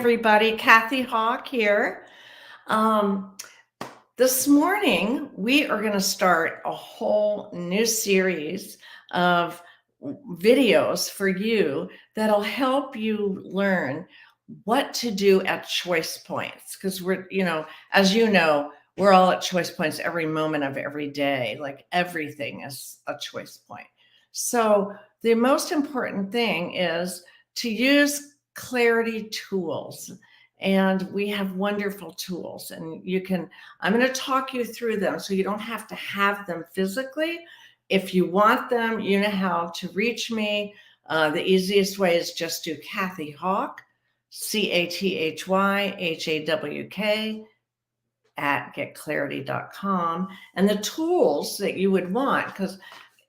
Everybody. Kathy Hawk here. Um, this morning, we are going to start a whole new series of videos for you that'll help you learn what to do at choice points. Because as you know, we're all at choice points every moment of every day. Like everything is a choice point. So the most important thing is to use clarity tools. And we have wonderful tools, and I'm going to talk you through them so you don't have to have them physically. If you want them, you know how to reach me. The easiest way is just do Kathy Hawk, CathyHawk at getclarity.com. And the tools that you would want, because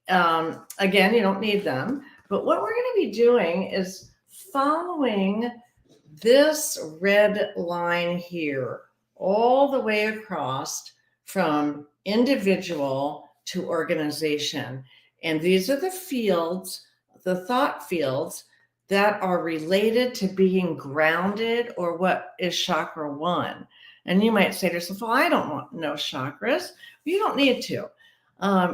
again, you don't need them, but what we're going to be doing is following this red line here all the way across from individual to organization. And these are the thought fields that are related to being grounded, or what is chakra one. And you might say to yourself, well, I don't want no chakras. You don't need to.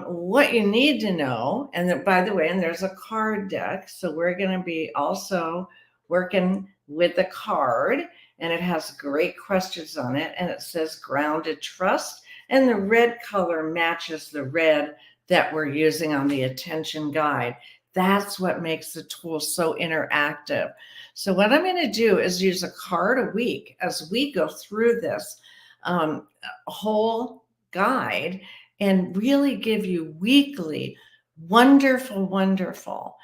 What you need to know, and by the way, and there's a card deck, so we're going to be also working with the card, and it has great questions on it, and it says grounded trust, and the red color matches the red that we're using on the attention guide. That's what makes the tool so interactive. So what I'm going to do is use a card a week as we go through this whole guide, and really give you weekly wonderful,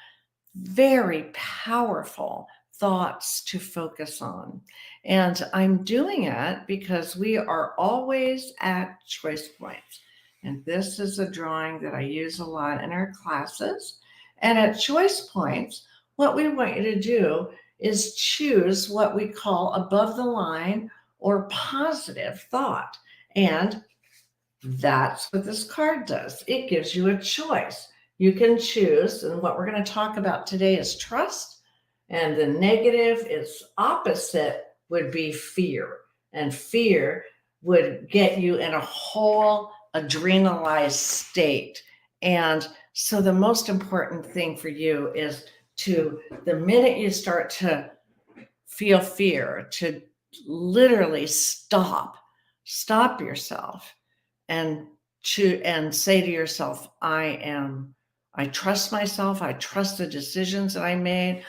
very powerful thoughts to focus on. And I'm doing it because we are always at choice points. And this is a drawing that I use a lot in our classes. And at choice points, what we want you to do is choose what we call above the line or positive thought. And that's what this card does. It gives you a choice. You can choose, and what we're going to talk about today is trust, and the negative, its opposite, would be fear. And fear would get you in a whole adrenalized state. And so the most important thing for you is the minute you start to feel fear, to literally stop yourself and say to yourself, I trust myself. I trust the decisions that I made.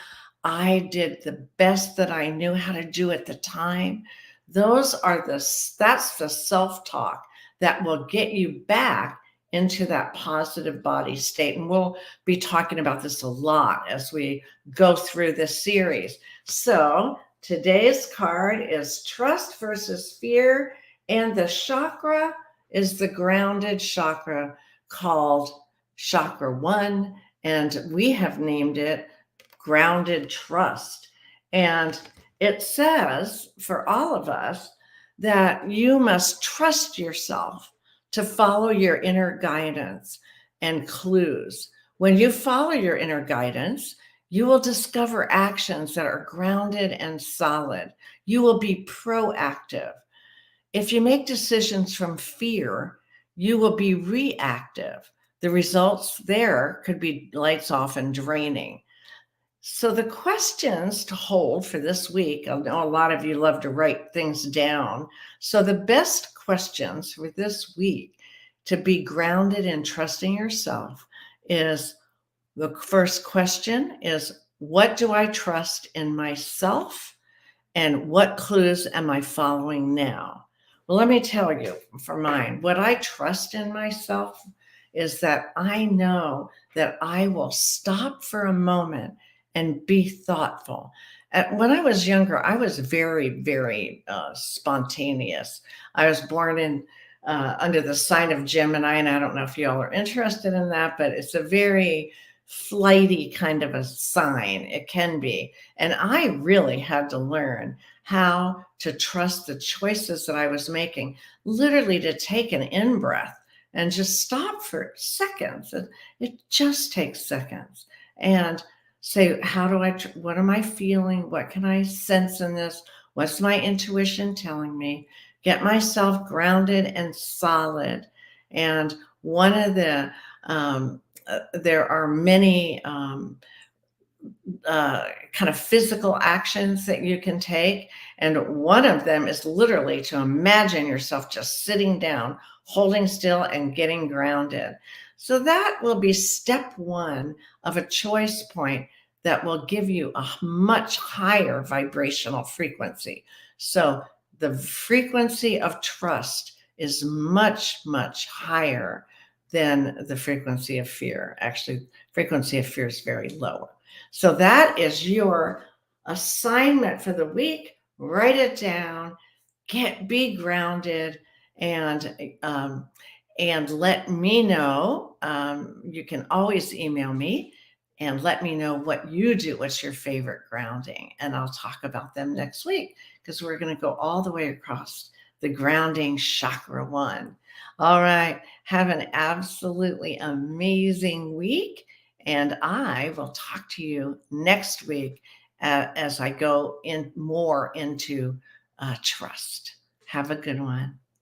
I did the best that I knew how to do at the time. That's the self-talk that will get you back into that positive body state. And we'll be talking about this a lot as we go through this series. So today's card is trust versus fear, and the chakra is the grounded chakra called chakra one, and we have named it grounded trust. And it says for all of us that you must trust yourself to follow your inner guidance and clues. When you follow your inner guidance, you will discover actions that are grounded and solid. You will be proactive. If you make decisions from fear, you will be reactive. The results there could be lights off and draining. So the questions to hold for this week, I know a lot of you love to write things down. So the best questions for this week to be grounded in trusting yourself is, the first question is, what do I trust in myself? And what clues am I following now? Well, let me tell you for mine, what I trust in myself is that I know that I will stop for a moment and be thoughtful. When I was younger, I was very spontaneous. I was born under the sign of Gemini, and I don't know if y'all are interested in that, but it's a very flighty kind of a sign. It can be. And I really had to learn how to trust the choices that I was making, literally to take an in-breath and just stop for seconds. It just takes seconds. And say, what am I feeling? What can I sense in this? What's my intuition telling me? Get myself grounded and solid. And one of there are many kind of physical actions that you can take. And one of them is literally to imagine yourself just sitting down, holding still, and getting grounded. So that will be step one of a choice point that will give you a much higher vibrational frequency. So the frequency of trust is much, much higher than the frequency of fear. Actually, frequency of fear is very low. So that is your assignment for the week. Write it down, be grounded, and let me know. You can always email me and let me know what you do. What's your favorite grounding? And I'll talk about them next week because we're going to go all the way across the grounding chakra one. All right. Have an absolutely amazing week. And I will talk to you next week as I go in more into trust. Have a good one.